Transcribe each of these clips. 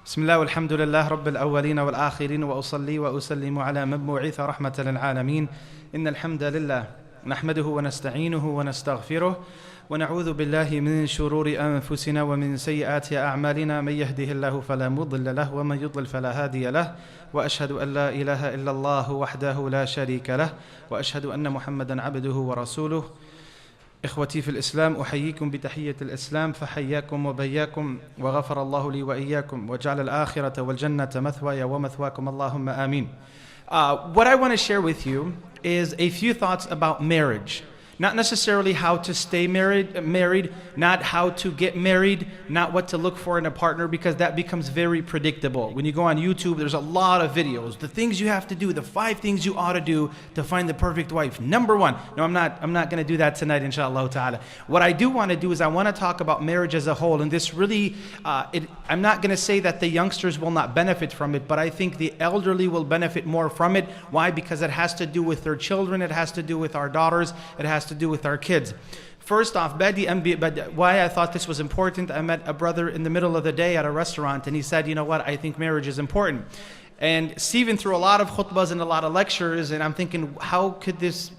بسم الله والحمد لله رب الأولين والآخرين وأصلي وأسلم على مبعوث رحمة للعالمين إن الحمد لله نحمده ونستعينه ونستغفره ونعوذ بالله من شرور أنفسنا ومن سيئات أعمالنا من يهده الله فلا مضل له ومن يضلل فلا هادي له وأشهد أن لا إله إلا الله وحده لا شريك له وأشهد أن محمدا عبده ورسوله إخوتي في الإسلام أحييكم بتحية الإسلام فحياكم وبياكم وغفر الله لي وإياكم وجعل الآخرة والجنة مثواي ومثواكم اللهم آمين. What I want to share with you is a few thoughts about marriage. Not necessarily how to stay married, not how to get married, not what to look for in a partner, because that becomes very predictable. When you go on YouTube, there's a lot of videos. The things you have to do, the 5 things you ought to do to find the perfect wife. Number 1. No, I'm not going to do that tonight, inshallah ta'ala. What I do want to do is I want to talk about marriage as a whole. And this really, I'm not going to say that the youngsters will not benefit from it, but I think the elderly will benefit more from it. Why? Because it has to do with their children. It has to do with our daughters. It has to do with our kids. First off, why I thought this was important, I met a brother in the middle of the day at a restaurant, and he said, you know what, I think marriage is important. And Stephen threw a lot of khutbahs and a lot of lectures, and I'm thinking, how could this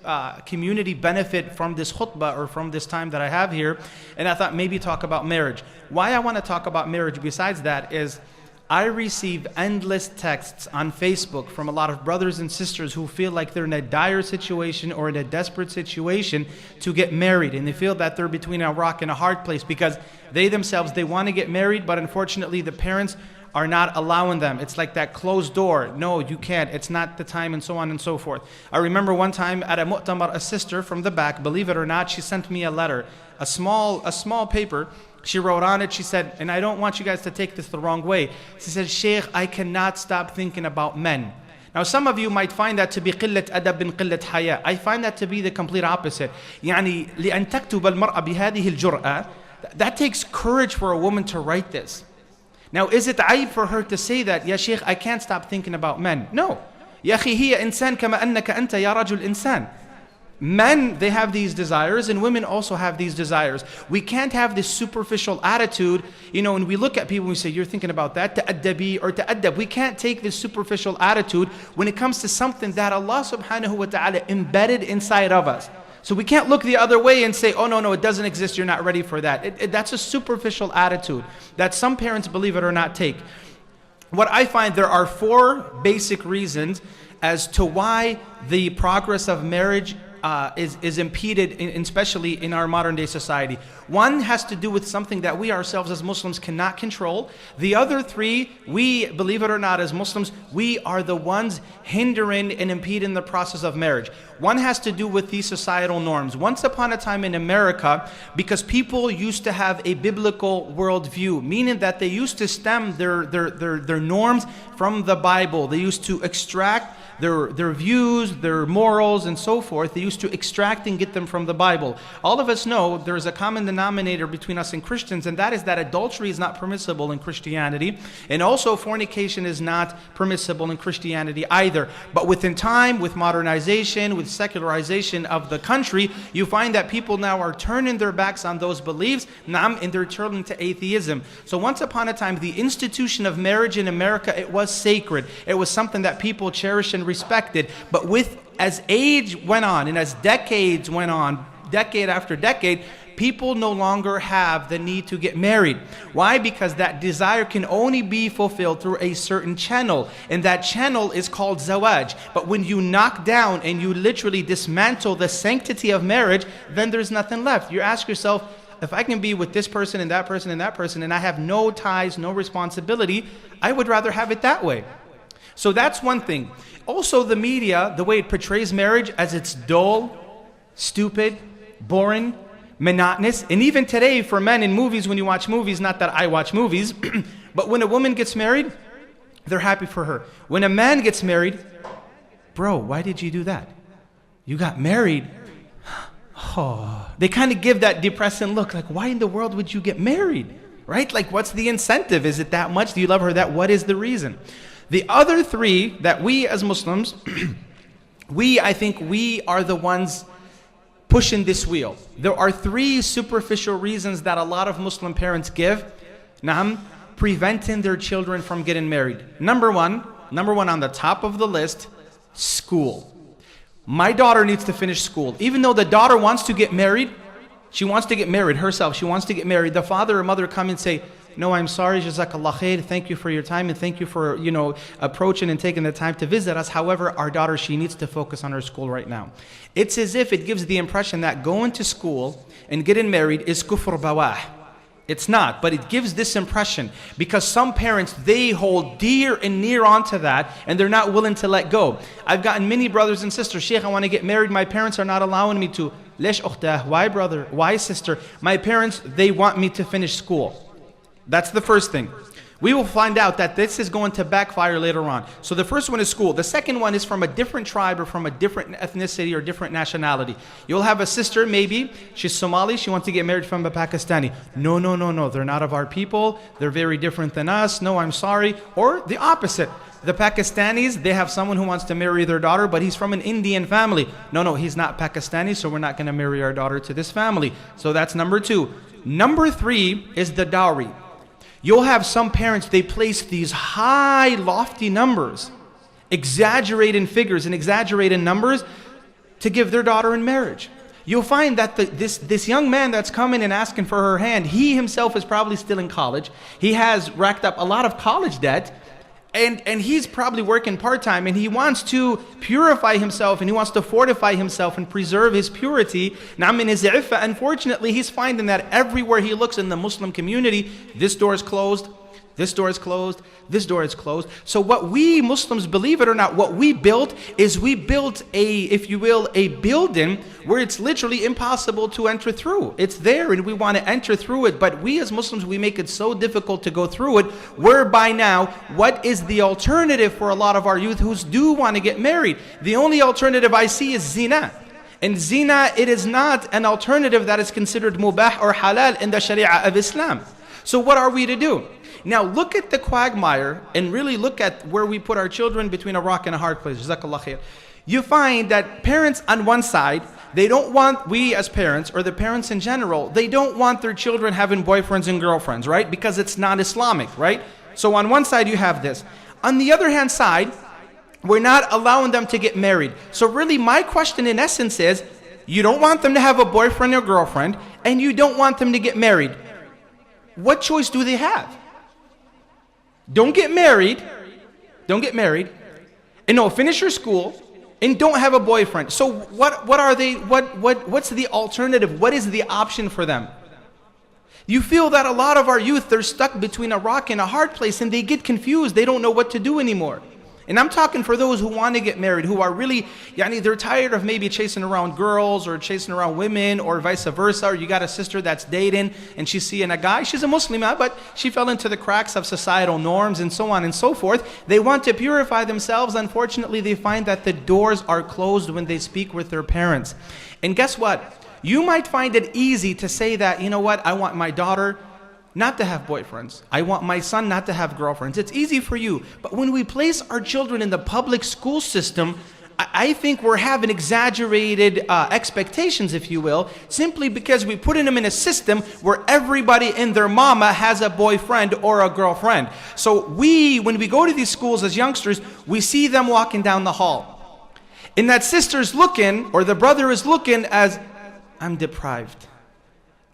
community benefit from this khutbah or from this time that I have here? And I thought maybe talk about marriage. Why I want to talk about marriage besides that is I receive endless texts on Facebook from a lot of brothers and sisters who feel like they're in a dire situation or in a desperate situation to get married. And they feel that they're between a rock and a hard place because they themselves, they want to get married, but unfortunately the parents are not allowing them. It's like that closed door. No, you can't. It's not the time, and so on and so forth. I remember one time at a mu'tamar, a sister from the back, believe it or not, she sent me a letter, a small paper. She wrote on it, she said, and I don't want you guys to take this the wrong way. She said, Sheikh, I cannot stop thinking about men. Now some of you might find that to be قلة أدب من قلة حياء. I find that to be the complete opposite. يعني لأن تكتب المرأة بهذه الجرأة. That takes courage for a woman to write this. Now is it عيب for her to say that, Ya Sheikh, I can't stop thinking about men? No. يا أخي هي إنسان كما أنك أنت يا رجل إنسان. Men, they have these desires, and women also have these desires. We can't have this superficial attitude. You know, when we look at people, we say, you're thinking about that, ta'addabi or ta'addab. We can't take this superficial attitude when it comes to something that Allah subhanahu wa ta'ala embedded inside of us. So we can't look the other way and say, oh no, it doesn't exist, you're not ready for that. That's a superficial attitude that some parents, believe it or not, take. What I find, there are 4 basic reasons as to why the progress of marriage is impeded, especially in our modern day society. One has to do with something that we ourselves as Muslims cannot control. The other 3, we, believe it or not, as Muslims, we are the ones hindering and impeding the process of marriage. One has to do with these societal norms. Once upon a time in America, because people used to have a biblical worldview, meaning that they used to stem their norms from the Bible. They used to extract their views, their morals, and so forth. They used to extract and get them from the Bible. All of us know there is a common denominator between us and Christians, and that is that adultery is not permissible in Christianity, and also fornication is not permissible in Christianity either. But within time, with modernization, with secularization of the country, you find that people now are turning their backs on those beliefs, and they're turning to atheism. So once upon a time, the institution of marriage in America, it was sacred. It was something that people cherished and respected. But as age went on and as decades went on, decade after decade, people no longer have the need to get married. Why? Because that desire can only be fulfilled through a certain channel, and that channel is called zawaj. But when you knock down and you literally dismantle the sanctity of marriage, then there's nothing left. You ask yourself, if I can be with this person and that person and that person, and I have no ties, no responsibility, I would rather have it that way. So that's one thing. Also, the media, the way it portrays marriage as it's dull, stupid, boring, monotonous. And even today for men in movies, when you watch movies, not that I watch movies, but when a woman gets married, they're happy for her. When a man gets married, bro, why did you do that? You got married. Oh, they kind of give that depressing look, like, why in the world would you get married? Right? Like, what's the incentive? Is it that much? Do you love her that? What is the reason? The other 3 that we as Muslims, I think we are the ones pushing this wheel. There are 3 superficial reasons that a lot of Muslim parents give. preventing their children from getting married. Number one on the top of the list, school. My daughter needs to finish school. Even though the daughter wants to get married, she wants to get married herself, she wants to get married. The father or mother come and say, no, I'm sorry, Jazakallah khair, thank you for your time and thank you for, approaching and taking the time to visit us. However, our daughter, she needs to focus on her school right now. It's as if it gives the impression that going to school and getting married is kufr bawah. It's not, but it gives this impression because some parents, they hold dear and near onto that and they're not willing to let go. I've gotten many brothers and sisters, Sheikh, I want to get married, my parents are not allowing me to. Lesh ukhtah, why brother, why sister? My parents, they want me to finish school. That's the first thing. We will find out that this is going to backfire later on. So the first one is school. The second one is from a different tribe or from a different ethnicity or different nationality. You'll have a sister, maybe, she's Somali, she wants to get married from a Pakistani. No, they're not of our people. They're very different than us. No, I'm sorry. Or the opposite. The Pakistanis, they have someone who wants to marry their daughter, but he's from an Indian family. No, he's not Pakistani, so we're not going to marry our daughter to this family. So that's number two. Number three is the dowry. You'll have some parents, they place these high, lofty numbers, exaggerating figures and exaggerating numbers to give their daughter in marriage. You'll find that this young man that's coming and asking for her hand, he himself is probably still in college. He has racked up a lot of college debt. And he's probably working part-time and he wants to purify himself and he wants to fortify himself and preserve his purity. Now, in his iffah, unfortunately, he's finding that everywhere he looks in the Muslim community, this door is closed, this door is closed, this door is closed. So what we Muslims, believe it or not, what we built is we built a, if you will, a building where it's literally impossible to enter through. It's there and we want to enter through it, but we as Muslims, we make it so difficult to go through it, whereby now, what is the alternative for a lot of our youth who do want to get married? The only alternative I see is zina. And zina, it is not an alternative that is considered mubah or halal in the sharia of Islam. So what are we to do? Now look at the quagmire and really look at where we put our children between a rock and a hard place. Jazakallah khair. You find that parents on one side, they don't want, we as parents, or the parents in general, they don't want their children having boyfriends and girlfriends, right? Because it's not Islamic, right? So on one side you have this. On the other hand side, we're not allowing them to get married. So really my question in essence is, you don't want them to have a boyfriend or girlfriend, and you don't want them to get married. What choice do they have? Don't get married, and no, finish your school, and don't have a boyfriend. So what are they, what's the alternative? What is the option for them? You feel that a lot of our youth, they're stuck between a rock and a hard place, and they get confused, they don't know what to do anymore. And I'm talking for those who want to get married, who are really, they're tired of maybe chasing around girls or chasing around women or vice versa. Or you got a sister that's dating and she's seeing a guy. She's a Muslimah, but she fell into the cracks of societal norms and so on and so forth. They want to purify themselves. Unfortunately, they find that the doors are closed when they speak with their parents. And guess what? You might find it easy to say that, you know what, I want my daughter not to have boyfriends. I want my son not to have girlfriends. It's easy for you. But when we place our children in the public school system, I think we're having exaggerated expectations, if you will, simply because we put them in a system where everybody and their mama has a boyfriend or a girlfriend. So when we go to these schools as youngsters, we see them walking down the hall. And that sister's looking, or the brother is looking as, I'm deprived.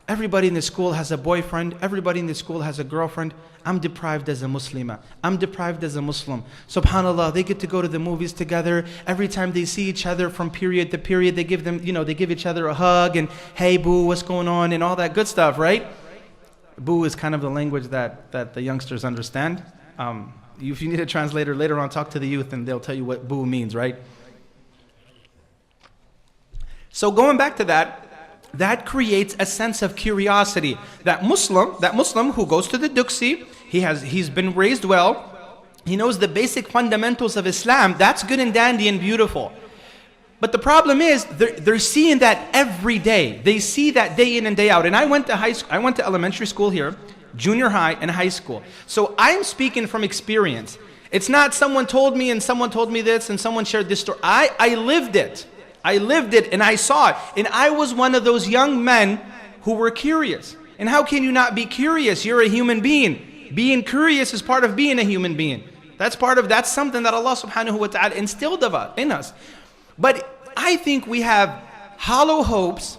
Everybody in the school has a boyfriend. Everybody in the school has a girlfriend. I'm deprived as a Muslimah. I'm deprived as a Muslim. SubhanAllah, they get to go to the movies together. Every time they see each other from period to period, they give them, they give each other a hug and, hey boo, what's going on, and all that good stuff, right? Boo is kind of the language that the youngsters understand. If you need a translator later on, talk to the youth and they'll tell you what boo means, right? So going back to that creates a sense of curiosity. That Muslim who goes to the duksi, he's been raised well, he knows the basic fundamentals of Islam, that's good and dandy and beautiful. But the problem is, they're seeing that every day. They see that day in and day out. And I went to elementary school here, junior high and high school. So I'm speaking from experience. It's not someone told me and someone told me this and someone shared this story. I lived it. I lived it and I saw it. And I was one of those young men who were curious. And how can you not be curious? You're a human being. Being curious is part of being a human being. That's something that Allah subhanahu wa ta'ala instilled in us. But I think we have hollow hopes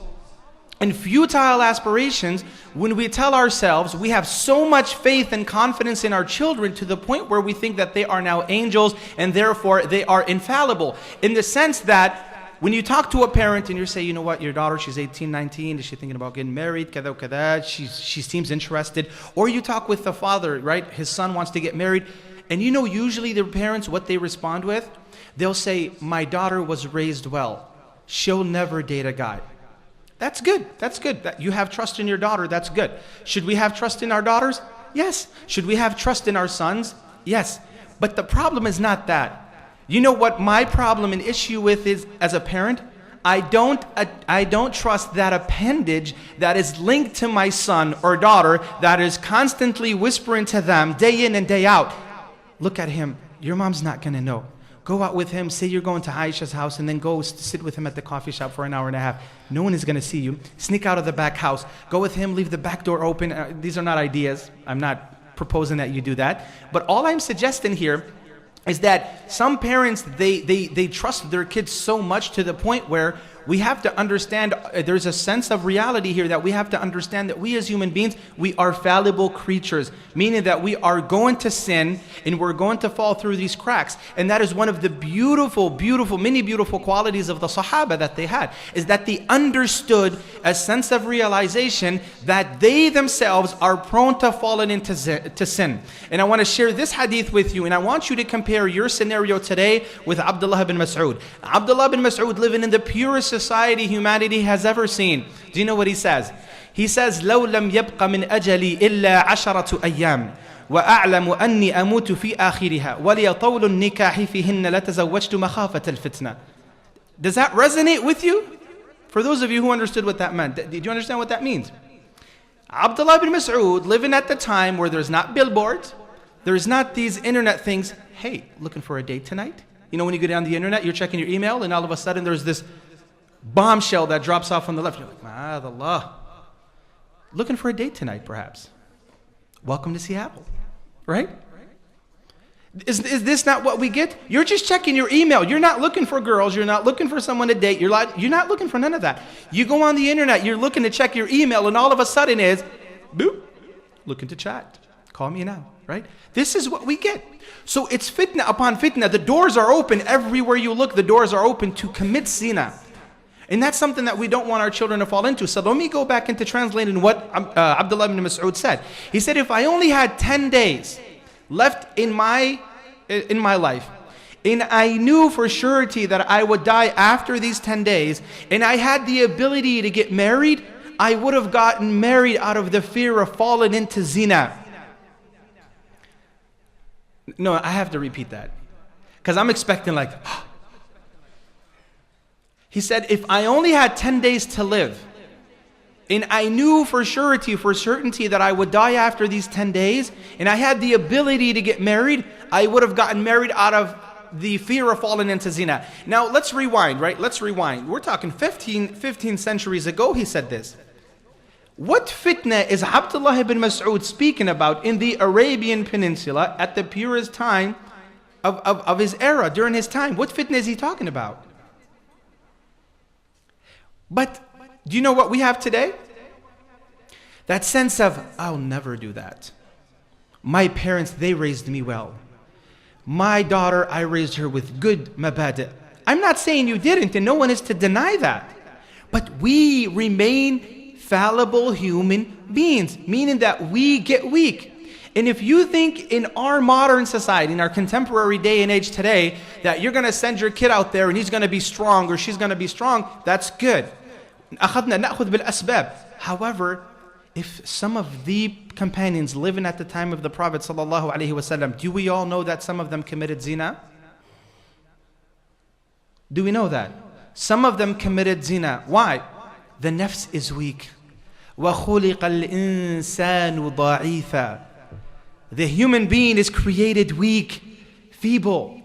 and futile aspirations when we tell ourselves we have so much faith and confidence in our children to the point where we think that they are now angels and therefore they are infallible. In the sense that when you talk to a parent and you say, you know what, your daughter, she's 18, 19, is she thinking about getting married, kada kada, she seems interested. Or you talk with the father, right, his son wants to get married. And you know usually the parents, what they respond with? They'll say, my daughter was raised well. She'll never date a guy. That's good. That's good. That you have trust in your daughter. That's good. Should we have trust in our daughters? Yes. Should we have trust in our sons? Yes. But the problem is not that. You know what my problem and issue with is as a parent? I don't trust that appendage that is linked to my son or daughter that is constantly whispering to them day in and day out. Look at him. Your mom's not going to know. Go out with him, say you're going to Aisha's house, and then go sit with him at the coffee shop for an hour and a half. No one is going to see you. Sneak out of the back house. Go with him, leave the back door open. These are not ideas. I'm not proposing that you do that. But all I'm suggesting here is that some parents, they trust their kids so much to the point where we have to understand, there's a sense of reality here that we have to understand that we as human beings, we are fallible creatures, meaning that we are going to sin and we're going to fall through these cracks. And that is one of the many beautiful qualities of the Sahaba that they had, is that they understood a sense of realization that they themselves are prone to falling into sin. And I want to share this hadith with you, and I want you to compare your scenario today with Abdullah ibn Mas'ud. Abdullah ibn Mas'ud, living in the purest society humanity has ever seen. Do you know what he says? He says, لو لم يبق من أجلي إلا 10 أيام وأعلم أني أموت في آخرها وليطول النكاح فيهن لتزوجت مخافة الفتنة. Does that resonate with you? For those of you who understood what that meant, did you understand what that means? Abdullah ibn Mas'ud, living at the time where there's not billboards, there's not these internet things. Hey, looking for a date tonight? You know when you go down the internet, you're checking your email and all of a sudden there's this bombshell that drops off on the left. You're like, ma'adallah. Looking for a date tonight, perhaps. Welcome to Seattle, right? Is this not what we get? You're just checking your email. You're not looking for girls. You're not looking for someone to date. You're not looking for none of that. You go on the internet. You're looking to check your email, and all of a sudden is, boop, looking to chat. Call me now, right? This is what we get. So it's fitna upon fitna. The doors are open everywhere you look. The doors are open to commit zina. And that's something that we don't want our children to fall into. So let me go back into translating what Abdullah ibn Mas'ud said. He said, if I only had 10 days left in my life, and I knew for surety that I would die after these 10 days, and I had the ability to get married, I would have gotten married out of the fear of falling into zina. No, I have to repeat that. Because I'm expecting like, he said, if I only had 10 days to live, and I knew for certainty that I would die after these 10 days, and I had the ability to get married, I would have gotten married out of the fear of falling into zina. Now, let's rewind, right? Let's rewind. We're talking 15 centuries ago, he said this. What fitna is Abdullah ibn Mas'ud speaking about in the Arabian Peninsula at the purest time of his era, during his time? What fitna is he talking about? But do you know what we have today? That sense of, I'll never do that. My parents, they raised me well. My daughter, I raised her with good mabadi'. I'm not saying you didn't, and no one is to deny that. But we remain fallible human beings, meaning that we get weak. And if you think in our modern society, in our contemporary day and age today, that you're going to send your kid out there and he's going to be strong or she's going to be strong, that's good. However, if some of the companions living at the time of the Prophet ﷺ, do we all know that some of them committed zina? Do we know that? Some of them committed zina. Why? The nafs is weak. وَخُلِقَ الْإِنسَانُ ضَعِيفًا. The human being is created weak, feeble.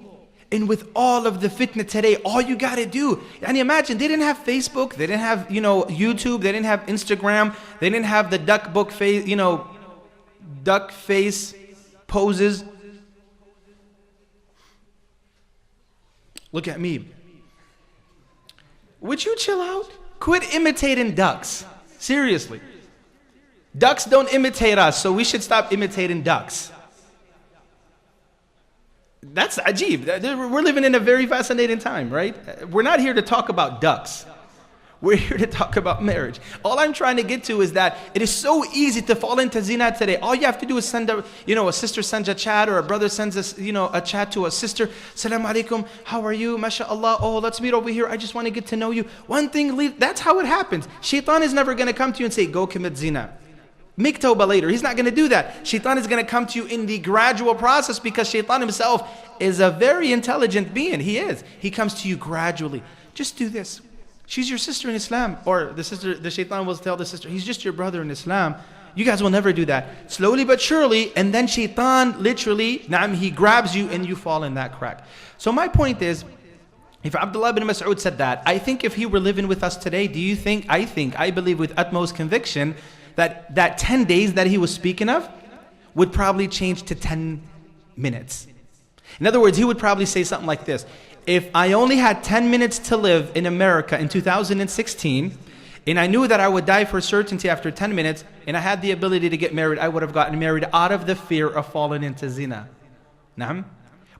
And with all of the fitna today, all you got to do, and imagine, they didn't have Facebook, they didn't have, YouTube, they didn't have Instagram, they didn't have the duck book, duck face poses. Look at me. Would you chill out? Quit imitating ducks. Seriously. Ducks don't imitate us, so we should stop imitating ducks. That's ajib. We're living in a very fascinating time, right? We're not here to talk about ducks. We're here to talk about marriage. All I'm trying to get to is that it is so easy to fall into zina today. All you have to do is send a sister sends a chat, or a brother sends a chat to a sister. Salaam alaikum, how are you? MashaAllah, oh, let's meet over here. I just want to get to know you. One thing, that's how it happens. Shaitan is never going to come to you and say, go commit zina. Make tawbah later. He's not going to do that. Shaitan is going to come to you in the gradual process, because Shaitan himself is a very intelligent being. He is. He comes to you gradually. Just do this. She's your sister in Islam. Or the Shaitan will tell the sister, he's just your brother in Islam. You guys will never do that. Slowly but surely, and then Shaitan literally, he grabs you and you fall in that crack. So my point is, if Abdullah bin Mas'ud said that, I think if he were living with us today, I believe with utmost conviction that 10 days that he was speaking of would probably change to 10 minutes. In other words, he would probably say something like this: if I only had 10 minutes to live in America in 2016, and I knew that I would die for certainty after 10 minutes, and I had the ability to get married, I would have gotten married out of the fear of falling into zina. Naam?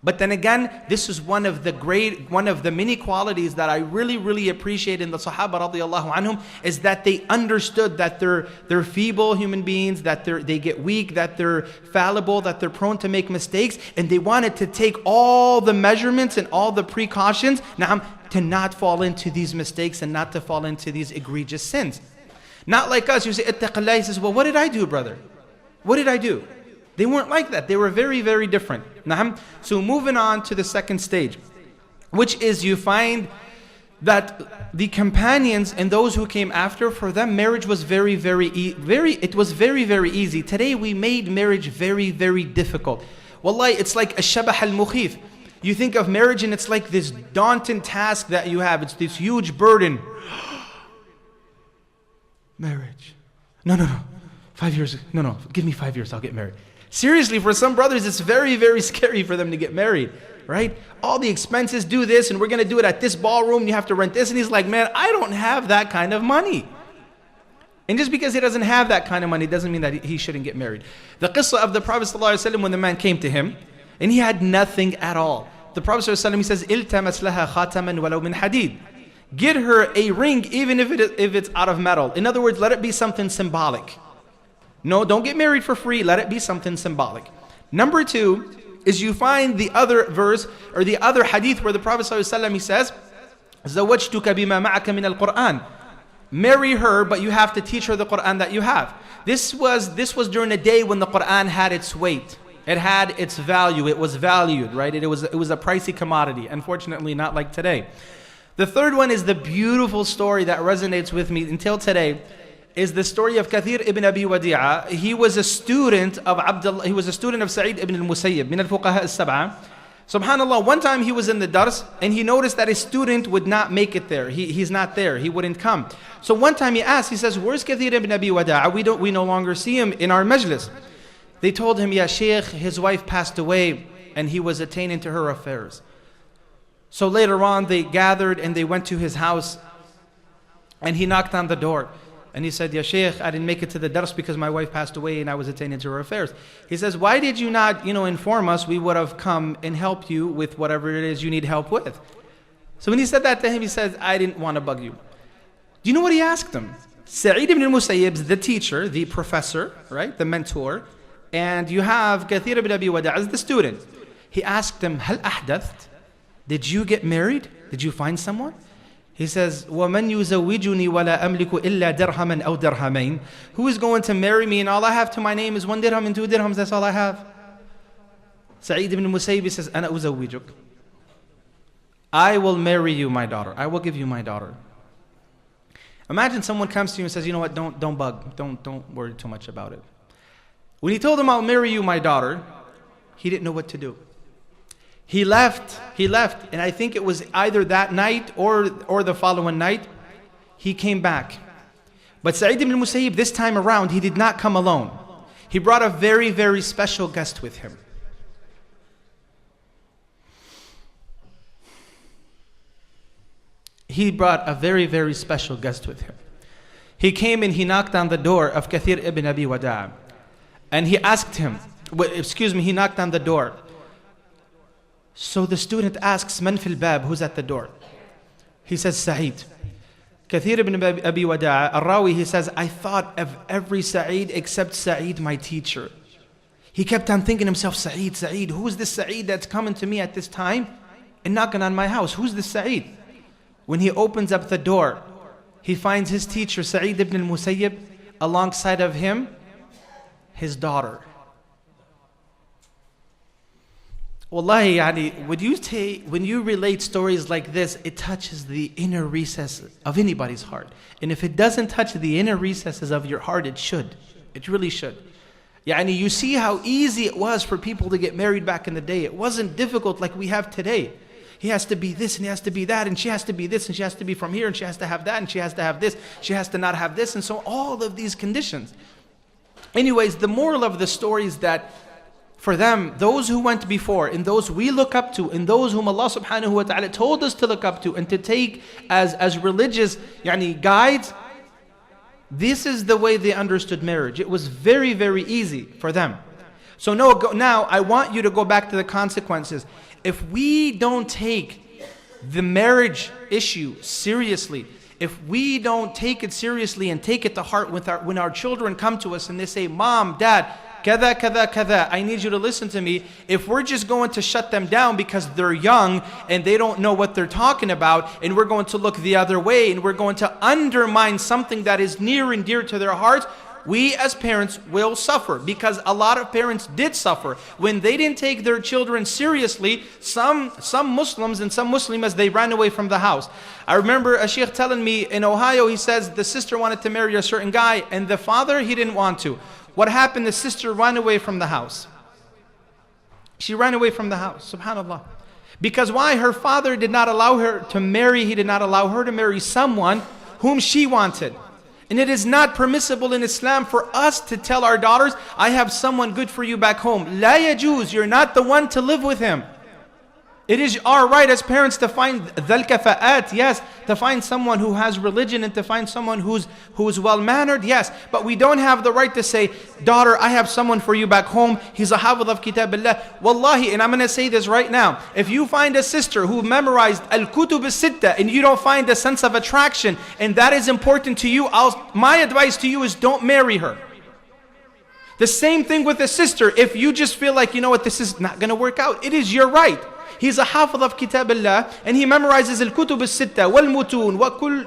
But then again, this is one of the many qualities that I really, really appreciate in the Sahaba radiallahu anhum, is that they understood that they're feeble human beings, that they get weak, that they're fallible, that they're prone to make mistakes, and they wanted to take all the measurements and all the precautions to not fall into these mistakes and not to fall into these egregious sins. Not like us, you say, ittaqillah, he says, well, what did I do, brother? What did I do? They weren't like that. They were very, very different. So moving on to the second stage, which is you find that the companions and those who came after, for them marriage was very, very easy. Today we made marriage very, very difficult. Wallahi, it's like a shabah al-mukhif. You think of marriage and it's like this daunting task that you have. It's this huge burden. Marriage. No. 5 years. No. Give me 5 years. I'll get married. Seriously, for some brothers, it's very, very scary for them to get married, right? All the expenses, do this, and we're going to do it at this ballroom, you have to rent this. And he's like, man, I don't have that kind of money. And just because he doesn't have that kind of money doesn't mean that he shouldn't get married. The qissa of the Prophet ﷺ, when the man came to him, and he had nothing at all. The Prophet ﷺ, he says, "Iltamas laha khataman walau min hadid." Get her a ring, even if it's out of metal. In other words, let it be something symbolic. No, don't get married for free. Let it be something symbolic. Number two is you find the other verse or the other hadith where the Prophet ﷺ, he says, "Zawajtuka bima ma'aka min al-Qur'an." Marry her, but you have to teach her the Qur'an that you have. This was during a day when the Qur'an had its weight. It had its value. It was valued, right? It was a pricey commodity. Unfortunately, not like today. The third one is the beautiful story that resonates with me until today. Is the story of Kathir ibn Abi Wadi'a. He was a student of Sa'id ibn al-Musayyib, min al-Fuqaha al-Sab'a. Subhanallah, one time he was in the dars and he noticed that his student would not make it there. He's not there. He wouldn't come. So one time he asked, he says, where's Kathir ibn Abi Wadi'a? We no longer see him in our majlis. They told him, Ya Sheikh, his wife passed away and he was attending to her affairs. So later on they gathered and they went to his house and he knocked on the door. And he said, Ya Sheikh, I didn't make it to the dars because my wife passed away and I was attending to her affairs. He says, why did you not, inform us? We would have come and helped you with whatever it is you need help with. So when he said that to him, he says, I didn't want to bug you. Do you know what he asked him? Sa'id ibn al-Musayyib, the teacher, the professor, right, the mentor, and you have Kathir ibn Abi Wadi'a as the student. He asked him, Hal ahdatht? Did you get married? Did you find someone? He says, وَمَنْ يُزَوِّجُنِي وَلَا أَمْلِكُ إِلَّا دِرْهَمًا أَوْ دِرْهَمَيْنِ. Who is going to marry me and all I have to my name is 1 dirham and 2 dirhams, that's all I have. Sa'id ibn Musayyib says, أَنَا أُزَوِّجُكَ. I will marry you, my daughter. I will give you my daughter. Imagine someone comes to you and says, you know what, don't bug, don't worry too much about it. When he told him, I'll marry you, my daughter, he didn't know what to do. He left, and I think it was either that night or the following night, he came back. But Sa'id ibn Musayyib, this time around, he did not come alone. He brought a very, very special guest with him. He brought a very, very special guest with him. He came and he knocked on the door of Kathir ibn Abi Wada'. And he asked him, he knocked on the door. So the student asks, Man fil bab, who's at the door? He says, Sa'id. Kathir ibn Abi Wada', al-Rawi, he says, I thought of every Sa'id except Sa'id, my teacher. He kept on thinking himself, Sa'id, who's this Sa'id that's coming to me at this time and knocking on my house? Who's this Sa'id? When he opens up the door, he finds his teacher, Sa'id ibn al-Musayyib, alongside of him, his daughter. Wallahi, when you relate stories like this, it touches the inner recesses of anybody's heart. And if it doesn't touch the inner recesses of your heart, it should. It really should. You see how easy it was for people to get married back in the day. It wasn't difficult like we have today. He has to be this and he has to be that, and she has to be this and she has to be from here, and she has to have that, and she has to have this, she has to not have this, and so all of these conditions. Anyways, the moral of the story is that for them, those who went before, and those we look up to, and those whom Allah subhanahu wa ta'ala told us to look up to and to take as religious guides, this is the way they understood marriage. It was very, very easy for them. So now I want you to go back to the consequences. If we don't take the marriage issue seriously, if we don't take it seriously and take it to heart when our children come to us and they say, Mom, Dad, kada, kada, kada, I need you to listen to me. If we're just going to shut them down because they're young and they don't know what they're talking about, and we're going to look the other way and we're going to undermine something that is near and dear to their hearts, we as parents will suffer, because a lot of parents did suffer when they didn't take their children seriously. Some Muslims and some Muslimas, they ran away from the house. I remember a Sheikh telling me in Ohio, he says the sister wanted to marry a certain guy and the father, he didn't want to. What happened? The sister ran away from the house. She ran away from the house, subhanAllah. Because why? Her father did not allow her to marry, he did not allow her to marry someone whom she wanted. And it is not permissible in Islam for us to tell our daughters, I have someone good for you back home. La yajuz, you're not the one to live with him. It is our right as parents to find dhal kafa'at, yes, to find someone who has religion and to find someone who's well-mannered, yes. But we don't have the right to say, daughter, I have someone for you back home. He's a hafidh of kitabillah. Wallahi, and I'm going to say this right now. If you find a sister who memorized al-kutub as-sitta and you don't find a sense of attraction, and that is important to you, my advice to you is don't marry her. The same thing with a sister. If you just feel like, you know what, this is not going to work out, it is your right. He's a hafidh of kitabillah and he memorizes al-kutub as-sitta wal-mutun wa kull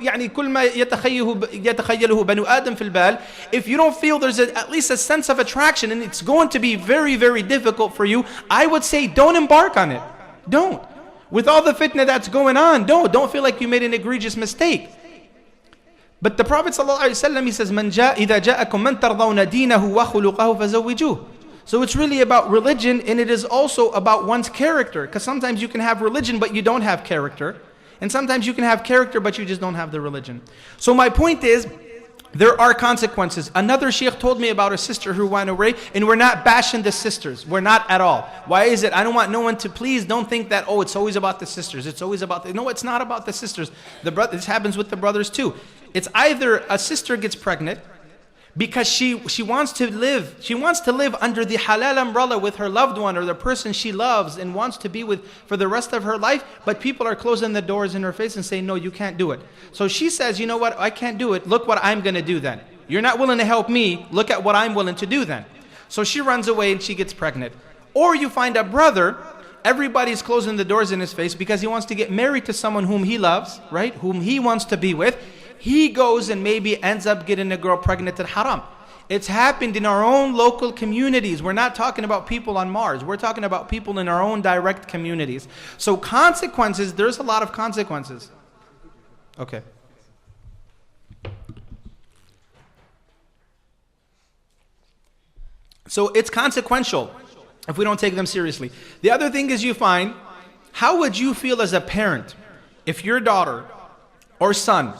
ma yatakhayaluhu banu adam fil bal. If you don't feel there's at least a sense of attraction, and it's going to be very, very difficult for you, I would say don't embark on it. Don't. With all the fitna that's going on, don't feel like you made an egregious mistake. But the Prophet ﷺ, he says, إِذَا جَاءَكُمْ مَنْ تَرْضَوْنَ دِينَهُ وَخُلُقَهُ فَزَوِّجُوهُ. So it's really about religion, and it is also about one's character. Because sometimes you can have religion but you don't have character. And sometimes you can have character but you just don't have the religion. So my point is, there are consequences. Another sheikh told me about a sister who ran away, and we're not bashing the sisters. We're not at all. Why is it? I don't want no one to, please don't think that, oh, it's always about the sisters. It's always about no, it's not about the sisters. This happens with the brothers too. It's either a sister gets pregnant because she wants to live under the halal umbrella with her loved one or the person she loves and wants to be with for the rest of her life, but people are closing the doors in her face and saying, no, you can't do it. So she says, you know what, I can't do it. Look what I'm going to do then. You're not willing to help me. Look at what I'm willing to do then. So she runs away and she gets pregnant. Or you find a brother, everybody's closing the doors in his face because he wants to get married to someone whom he loves, right? Whom he wants to be with. He goes and maybe ends up getting a girl pregnant at haram. It's happened in our own local communities. We're not talking about people on Mars. We're talking about people in our own direct communities. So consequences, there's a lot of consequences. Okay. So it's consequential if we don't take them seriously. The other thing is, you find, how would you feel as a parent if your daughter or son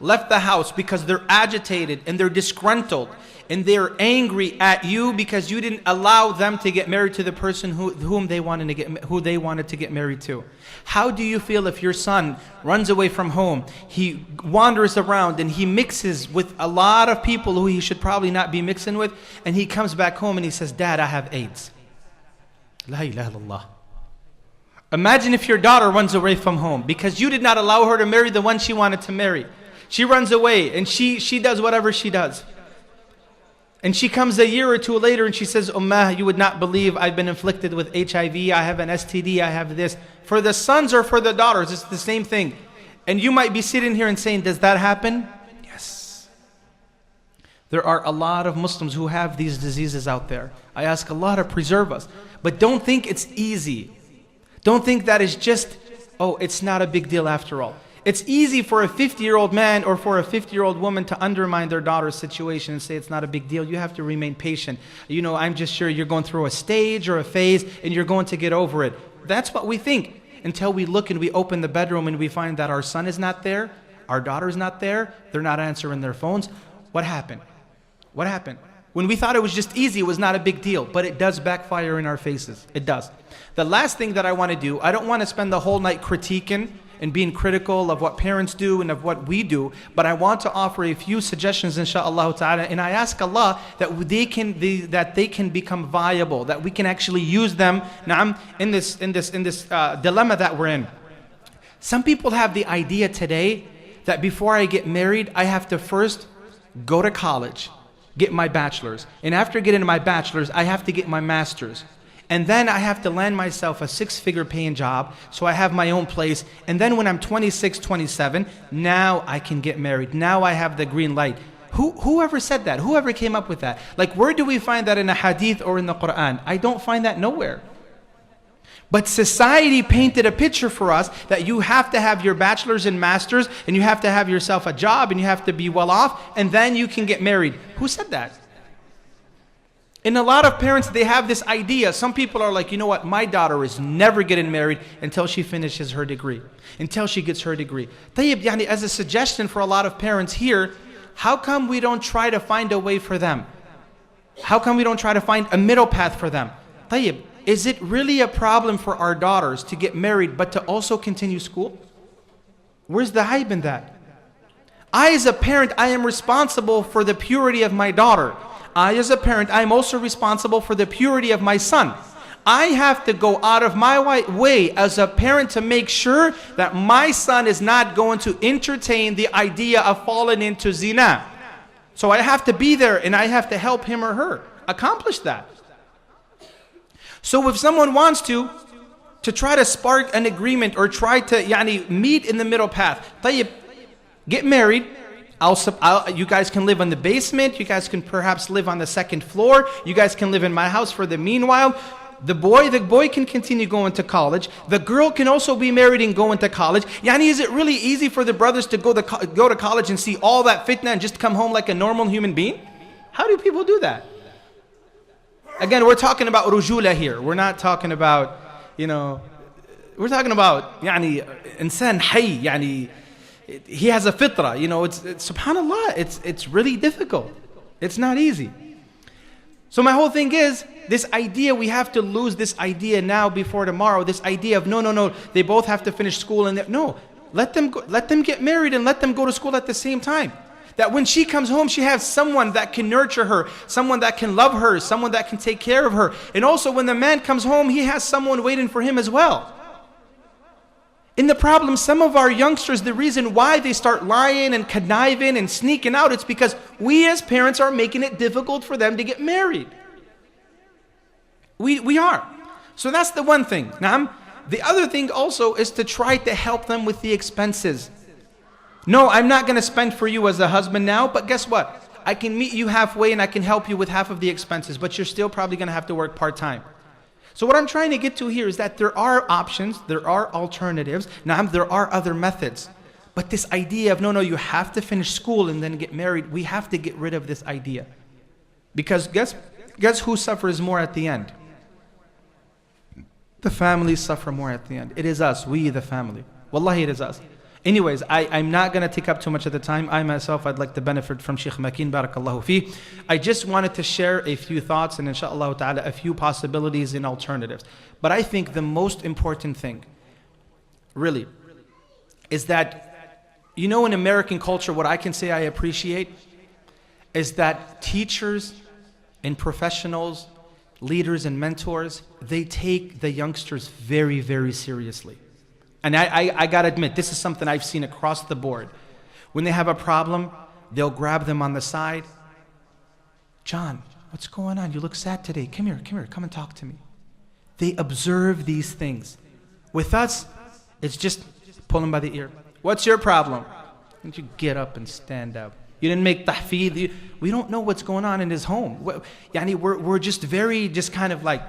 left the house because they're agitated and they're disgruntled and they're angry at you because you didn't allow them to get married to the person who they wanted to get married to. How do you feel if your son runs away from home, he wanders around and he mixes with a lot of people who he should probably not be mixing with, and he comes back home and he says, Dad, I have AIDS. La ilaha illallah. Imagine if your daughter runs away from home because you did not allow her to marry the one she wanted to marry. She runs away and she does whatever she does. And she comes a year or two later and she says, Ummah, you would not believe I've been inflicted with HIV, I have an STD, I have this. For the sons or for the daughters, it's the same thing. And you might be sitting here and saying, does that happen? Yes. There are a lot of Muslims who have these diseases out there. I ask Allah to preserve us. But don't think it's easy. Don't think that is just, oh, it's not a big deal after all. It's easy for a 50-year-old man or for a 50-year-old woman to undermine their daughter's situation and say it's not a big deal. You have to remain patient. You know, I'm just sure you're going through a stage or a phase and you're going to get over it. That's what we think until we look and we open the bedroom and we find that our son is not there, our daughter's not there, they're not answering their phones. What happened? What happened? When we thought it was just easy, it was not a big deal, but it does backfire in our faces. It does. The last thing that I want to do, I don't want to spend the whole night critiquing and being critical of what parents do and of what we do, but I want to offer a few suggestions, inshaAllah ta'ala, and I ask Allah that they can become viable, that we can actually use them in this dilemma that we're in. Some people have the idea today that before I get married, I have to first go to college, get my bachelor's. And after getting my bachelor's, I have to get my master's. And then I have to land myself a 6-figure paying job so I have my own place. And then when I'm 26, 27, now I can get married. Now I have the green light. Whoever said that? Whoever came up with that? Like, where do we find that in a hadith or in the Quran? I don't find that nowhere. But society painted a picture for us that you have to have your bachelor's and master's and you have to have yourself a job and you have to be well off and then you can get married. Who said that? And a lot of parents, they have this idea. Some people are like, you know what, my daughter is never getting married until she finishes her degree, until she gets her degree. Tayyib, as a suggestion for a lot of parents here, how come we don't try to find a way for them? How come we don't try to find a middle path for them? Tayyib, is it really a problem for our daughters to get married but to also continue school? Where's the hype in that? I, as a parent, I am responsible for the purity of my daughter. I, as a parent, I am also responsible for the purity of my son. I have to go out of my way as a parent to make sure that my son is not going to entertain the idea of falling into zina. So I have to be there and I have to help him or her accomplish that. So if someone wants to try to spark an agreement or try to meet in the middle path, tayyib, get married. You guys can live in the basement. You guys can perhaps live on the second floor. You guys can live in my house for the meanwhile. The boy can continue going to college. The girl can also be married and go into college. Is it really easy for the brothers to go to college and see all that fitna and just come home like a normal human being? How do people do that? Again, we're talking about rujula here. We're not talking about, we're talking about insan hayy, he has a fitra, it's subhanallah, it's really difficult. It's not easy. So my whole thing is, this idea, we have to lose this idea now before tomorrow, this idea of no, they both have to finish school and no, let them get married and let them go to school at the same time. That when she comes home, she has someone that can nurture her, someone that can love her, someone that can take care of her. And also when the man comes home, he has someone waiting for him as well. In the problem, some of our youngsters, the reason why they start lying and conniving and sneaking out, it's because we as parents are making it difficult for them to get married. We are. So that's the one thing. Now, the other thing also is to try to help them with the expenses. No, I'm not going to spend for you as a husband now, but guess what? I can meet you halfway and I can help you with half of the expenses, but you're still probably going to have to work part-time. So what I'm trying to get to here is that there are options, there are alternatives. Now, there are other methods. But this idea of, no, you have to finish school and then get married, we have to get rid of this idea. Because guess who suffers more at the end? The families suffer more at the end. It is us, we the family. Wallahi, it is us. Anyways, I'm not going to take up too much of the time. I myself, I'd like to benefit from Sheikh Makin, barakallahu fi. I just wanted to share a few thoughts and inshallah ta'ala a few possibilities and alternatives. But I think the most important thing, really, is that, you know, in American culture, what I can say I appreciate is that teachers and professionals, leaders and mentors, they take the youngsters very, very seriously. And I got to admit, this is something I've seen across the board. When they have a problem, they'll grab them on the side. John, what's going on? You look sad today. Come here, come and talk to me. They observe these things. With us, it's just pull them by the ear. What's your problem? Why don't you get up and stand up? You didn't make tahfeed. We don't know what's going on in his home. We're just kind of like,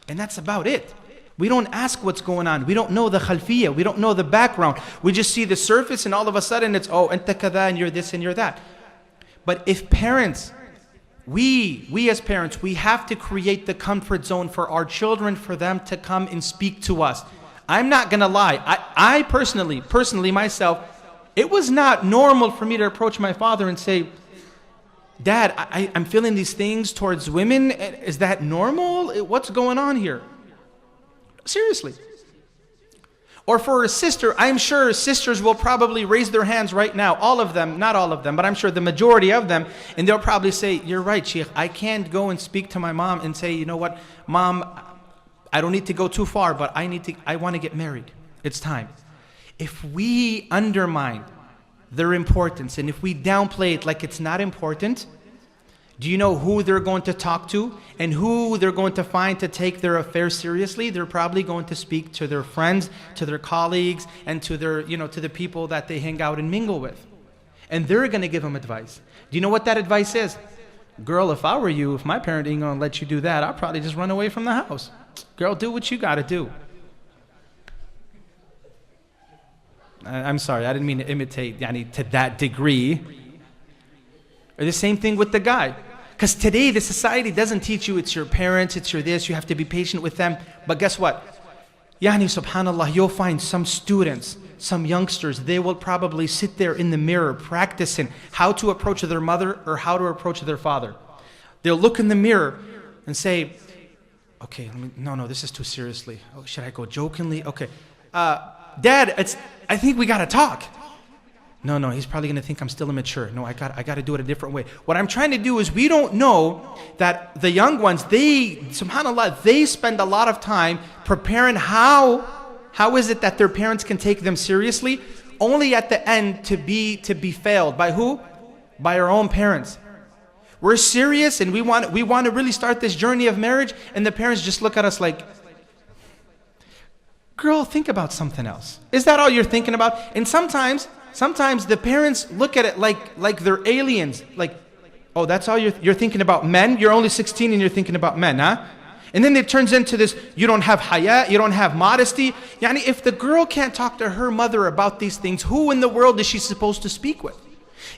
and that's about it. We don't ask what's going on. We don't know the khalfiyah. We don't know the background. We just see the surface and all of a sudden it's, oh, anta kada, and you're this and you're that. But if parents, we as parents, we have to create the comfort zone for our children, for them to come and speak to us. I'm not going to lie. I personally myself, it was not normal for me to approach my father and say, Dad, I'm feeling these things towards women. Is that normal? What's going on here? Seriously. Or for a sister, I'm sure sisters will probably raise their hands right now. All of them, not all of them, but I'm sure the majority of them. And they'll probably say, you're right, Sheikh. I can't go and speak to my mom and say, you know what, Mom, I don't need to go too far, but I want to get married. It's time. If we undermine their importance and if we downplay it like it's not important, do you know who they're going to talk to and who they're going to find to take their affairs seriously? They're probably going to speak to their friends, to their colleagues, and to their, to the people that they hang out and mingle with. And they're going to give them advice. Do you know what that advice is? Girl, if I were you, if my parent ain't going to let you do that, I'll probably just run away from the house. Girl, do what you got to do. I'm sorry, I didn't mean to imitate to that degree. Or the same thing with the guy. Because today the society doesn't teach you it's your parents, it's your this, you have to be patient with them. But guess what? Subhanallah, you'll find some students, some youngsters, they will probably sit there in the mirror practicing how to approach their mother or how to approach their father. They'll look in the mirror and say, okay, no, this is too seriously. Oh, should I go jokingly? Okay. Dad, I think we got to talk. No, he's probably going to think I'm still immature. No, I got to do it a different way. What I'm trying to do is we don't know that the young ones, subhanAllah, they spend a lot of time preparing how is it that their parents can take them seriously, only at the end to be failed. By who? By our own parents. We're serious and we want to really start this journey of marriage, and the parents just look at us like, girl, think about something else. Is that all you're thinking about? And sometimes the parents look at it like they're aliens. Like, oh, that's all you're thinking about men? You're only 16 and you're thinking about men, huh? And then it turns into this, you don't have haya, you don't have modesty. If the girl can't talk to her mother about these things, who in the world is she supposed to speak with?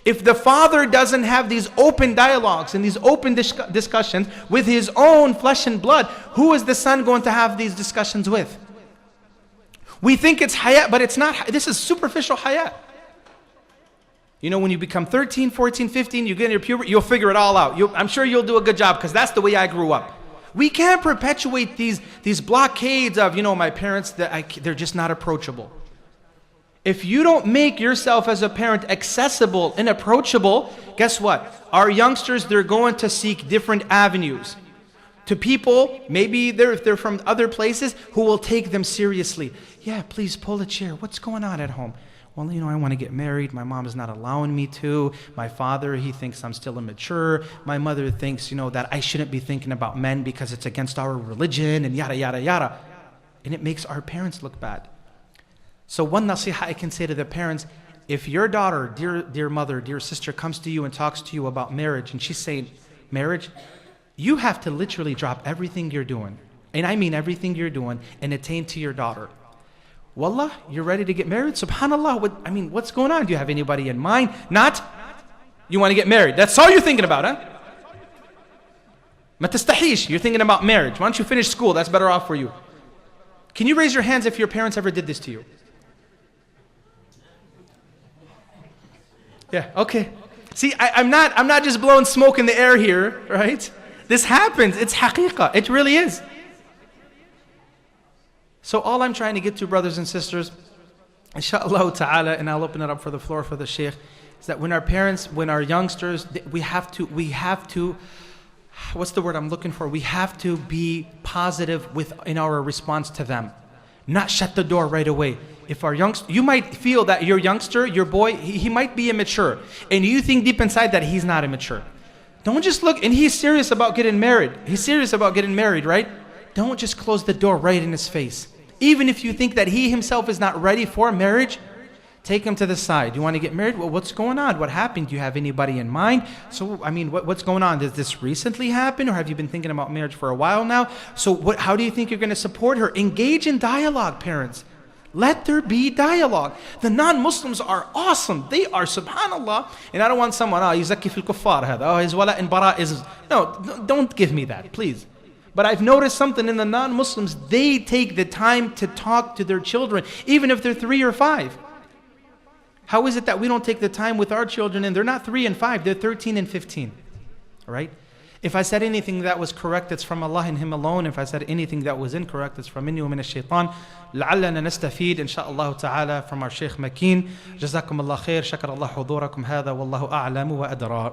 If the father doesn't have these open dialogues and these open discussions with his own flesh and blood, who is the son going to have these discussions with? We think it's haya, but it's not. This is superficial haya. When you become 13, 14, 15, you get in your puberty, you'll figure it all out. I'm sure you'll do a good job because that's the way I grew up. We can't perpetuate these blockades of, my parents, they're just not approachable. If you don't make yourself as a parent accessible and approachable, guess what? Our youngsters, they're going to seek different avenues to people, maybe if they're from other places, who will take them seriously. Yeah, please pull a chair. What's going on at home? Well, I want to get married. My mom is not allowing me to. My father, he thinks I'm still immature. My mother thinks, that I shouldn't be thinking about men because it's against our religion and yada, yada, yada. And it makes our parents look bad. So one nasiha I can say to the parents, if your daughter, dear mother, dear sister, comes to you and talks to you about marriage, and she's saying, marriage, you have to literally drop everything you're doing, and I mean everything you're doing, and attain to your daughter. Wallah, you're ready to get married? SubhanAllah, what's going on? Do you have anybody in mind? Not, you want to get married. That's all you're thinking about, huh? Ma tastahish, you're thinking about marriage. Why don't you finish school? That's better off for you. Can you raise your hands if your parents ever did this to you? Yeah, okay. See, I'm not just blowing smoke in the air here, right? This happens. It's haqiqah. It really is. So all I'm trying to get to, brothers and sisters, inshallah ta'ala, and I'll open it up for the floor for the Sheikh, is that when our parents, when our youngsters, we have to, what's the word I'm looking for? We have to be positive in our response to them. Not shut the door right away. If our youngster, you might feel that your youngster, your boy, he might be immature. And you think deep inside that he's not immature. Don't just look, and he's serious about getting married. He's serious about getting married, right? Don't just close the door right in his face. Even if you think that he himself is not ready for marriage, take him to the side. You want to get married? Well, what's going on? What happened? Do you have anybody in mind? So, I mean, what's going on? Does this recently happen, or have you been thinking about marriage for a while now? So how do you think you're going to support her? Engage in dialogue, parents. Let there be dialogue. The non-Muslims are awesome. They are, subhanallah. And I don't want someone, yuzakki fil kuffar hada. His wala and bara is... No, don't give me that, please. But I've noticed something in the non-Muslims. They take the time to talk to their children, even if they're 3 or 5. How is it that we don't take the time with our children, and they're not 3 and 5, they're 13 and 15, right? If I said anything that was correct, it's from Allah and Him alone. If I said anything that was incorrect, it's from minni wa min ash-shaytan. لعلنا نستفيد إن شاء الله تعالى from our Sheikh Makin. جزاكم الله خير. شكر الله حضوركم هذا والله أعلم وأدرى.